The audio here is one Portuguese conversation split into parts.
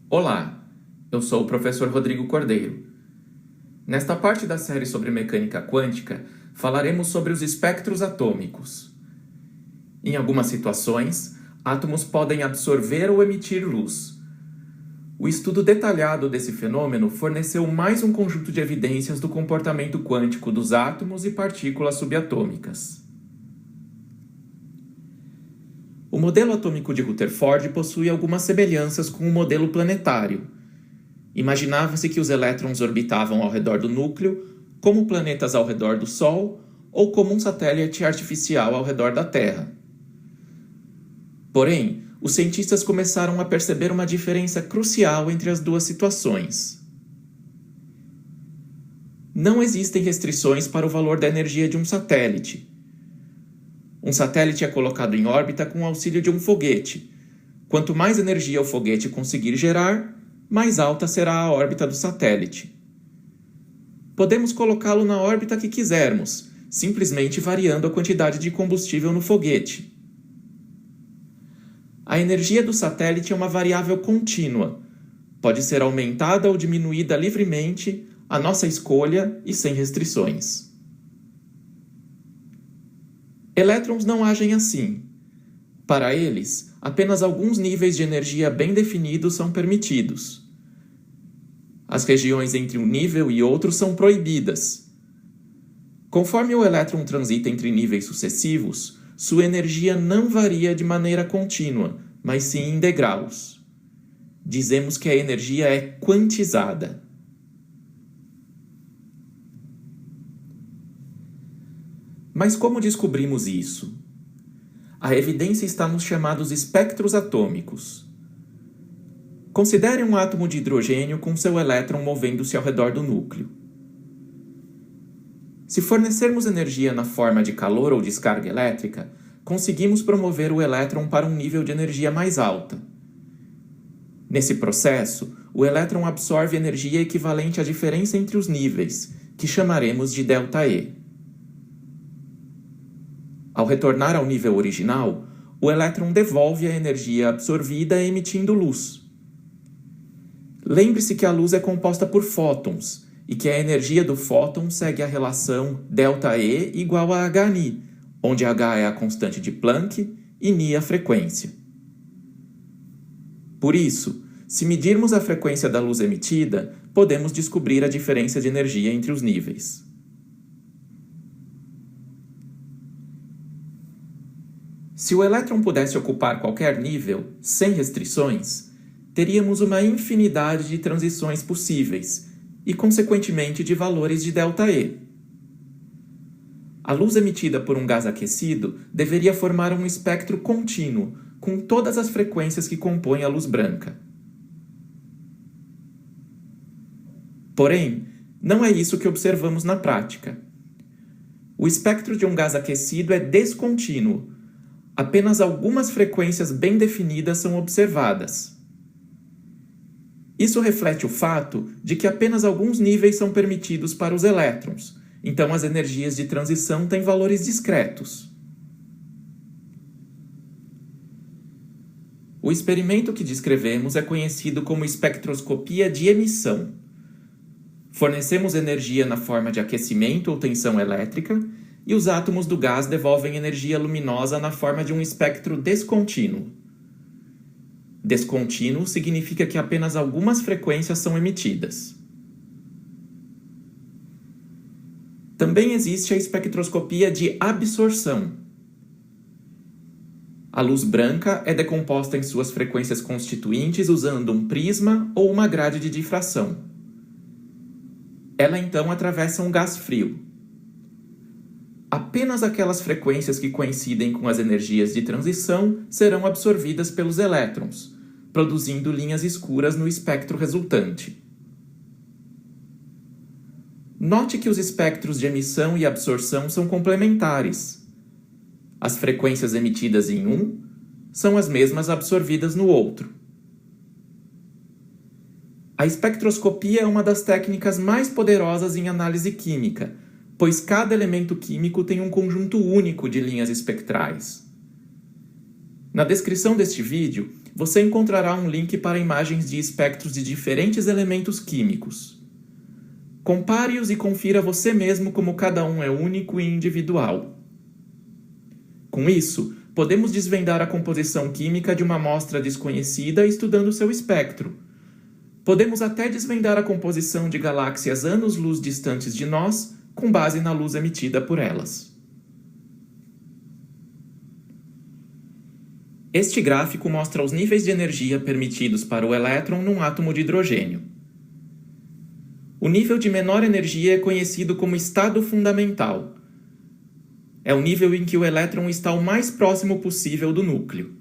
Olá, eu sou o professor Rodrigo Cordeiro. Nesta parte da série sobre mecânica quântica, falaremos sobre os espectros atômicos. Em algumas situações, átomos podem absorver ou emitir luz. O estudo detalhado desse fenômeno forneceu mais um conjunto de evidências do comportamento quântico dos átomos e partículas subatômicas. O modelo atômico de Rutherford possui algumas semelhanças com o modelo planetário. Imaginava-se que os elétrons orbitavam ao redor do núcleo, como planetas ao redor do Sol ou como um satélite artificial ao redor da Terra. Porém, os cientistas começaram a perceber uma diferença crucial entre as duas situações. Não existem restrições para o valor da energia de um satélite. Um satélite é colocado em órbita com o auxílio de um foguete. Quanto mais energia o foguete conseguir gerar, mais alta será a órbita do satélite. Podemos colocá-lo na órbita que quisermos, simplesmente variando a quantidade de combustível no foguete. A energia do satélite é uma variável contínua. Pode ser aumentada ou diminuída livremente, à nossa escolha e sem restrições. Elétrons não agem assim. Para eles, apenas alguns níveis de energia bem definidos são permitidos. As regiões entre um nível e outro são proibidas. Conforme o elétron transita entre níveis sucessivos, sua energia não varia de maneira contínua, mas sim em degraus. Dizemos que a energia é quantizada. Mas como descobrimos isso? A evidência está nos chamados espectros atômicos. Considere um átomo de hidrogênio com seu elétron movendo-se ao redor do núcleo. Se fornecermos energia na forma de calor ou descarga elétrica, conseguimos promover o elétron para um nível de energia mais alta. Nesse processo, o elétron absorve energia equivalente à diferença entre os níveis, que chamaremos de ΔE. Ao retornar ao nível original, o elétron devolve a energia absorvida emitindo luz. Lembre-se que a luz é composta por fótons e que a energia do fóton segue a relação ΔE igual a hν, onde h é a constante de Planck e νi a frequência. Por isso, se medirmos a frequência da luz emitida, podemos descobrir a diferença de energia entre os níveis. Se o elétron pudesse ocupar qualquer nível, sem restrições, teríamos uma infinidade de transições possíveis e, consequentemente, de valores de ΔE. A luz emitida por um gás aquecido deveria formar um espectro contínuo, com todas as frequências que compõem a luz branca. Porém, não é isso que observamos na prática. O espectro de um gás aquecido é descontínuo. Apenas algumas frequências bem definidas são observadas. Isso reflete o fato de que apenas alguns níveis são permitidos para os elétrons, então as energias de transição têm valores discretos. O experimento que descrevemos é conhecido como espectroscopia de emissão. Fornecemos energia na forma de aquecimento ou tensão elétrica, e os átomos do gás devolvem energia luminosa na forma de um espectro descontínuo. Descontínuo significa que apenas algumas frequências são emitidas. Também existe a espectroscopia de absorção. A luz branca é decomposta em suas frequências constituintes usando um prisma ou uma grade de difração. Ela então atravessa um gás frio. Apenas aquelas frequências que coincidem com as energias de transição serão absorvidas pelos elétrons, produzindo linhas escuras no espectro resultante. Note que os espectros de emissão e absorção são complementares. As frequências emitidas em um são as mesmas absorvidas no outro. A espectroscopia é uma das técnicas mais poderosas em análise química, pois cada elemento químico tem um conjunto único de linhas espectrais. Na descrição deste vídeo, você encontrará um link para imagens de espectros de diferentes elementos químicos. Compare-os e confira você mesmo como cada um é único e individual. Com isso, podemos desvendar a composição química de uma amostra desconhecida estudando seu espectro. Podemos até desvendar a composição de galáxias anos-luz distantes de nós, com base na luz emitida por elas. Este gráfico mostra os níveis de energia permitidos para o elétron num átomo de hidrogênio. O nível de menor energia é conhecido como estado fundamental. É o nível em que o elétron está o mais próximo possível do núcleo.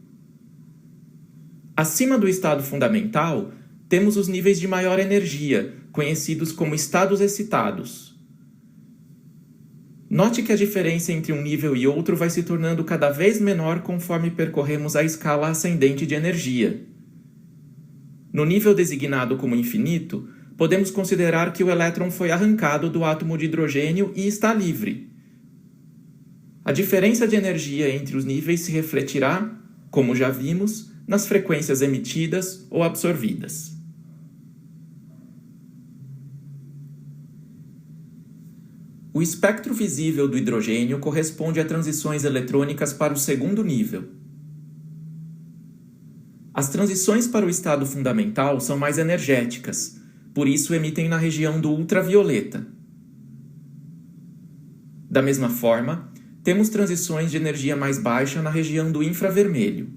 Acima do estado fundamental, temos os níveis de maior energia, conhecidos como estados excitados. Note que a diferença entre um nível e outro vai se tornando cada vez menor conforme percorremos a escala ascendente de energia. No nível designado como infinito, podemos considerar que o elétron foi arrancado do átomo de hidrogênio e está livre. A diferença de energia entre os níveis se refletirá, como já vimos, nas frequências emitidas ou absorvidas. O espectro visível do hidrogênio corresponde a transições eletrônicas para o segundo nível. As transições para o estado fundamental são mais energéticas, por isso emitem na região do ultravioleta. Da mesma forma, temos transições de energia mais baixa na região do infravermelho.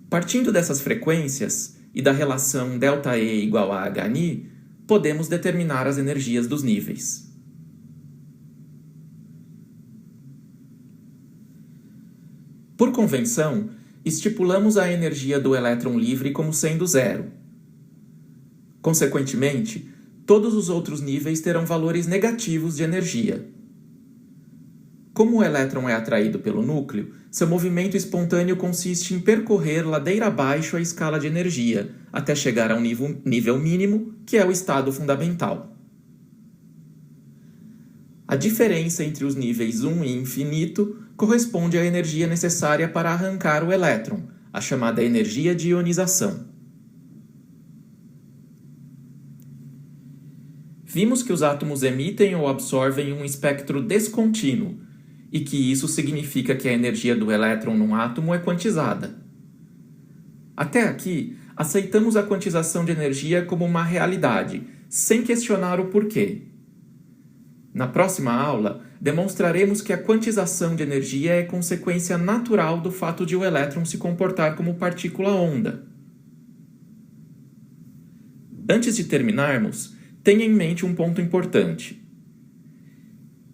Partindo dessas frequências e da relação ΔE igual a HNI, podemos determinar as energias dos níveis. Por convenção, estipulamos a energia do elétron livre como sendo zero. Consequentemente, todos os outros níveis terão valores negativos de energia. Como o elétron é atraído pelo núcleo, seu movimento espontâneo consiste em percorrer ladeira abaixo a escala de energia, até chegar a um nível mínimo, que é o estado fundamental. A diferença entre os níveis 1 e infinito corresponde à energia necessária para arrancar o elétron, a chamada energia de ionização. Vimos que os átomos emitem ou absorvem um espectro descontínuo, e que isso significa que a energia do elétron num átomo é quantizada. Até aqui, aceitamos a quantização de energia como uma realidade, sem questionar o porquê. Na próxima aula, demonstraremos que a quantização de energia é consequência natural do fato de o elétron se comportar como partícula-onda. Antes de terminarmos, tenha em mente um ponto importante.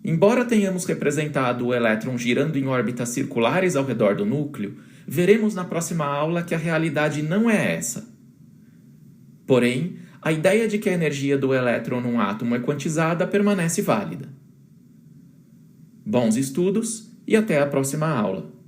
Embora tenhamos representado o elétron girando em órbitas circulares ao redor do núcleo, veremos na próxima aula que a realidade não é essa. Porém, a ideia de que a energia do elétron num átomo é quantizada permanece válida. Bons estudos e até a próxima aula!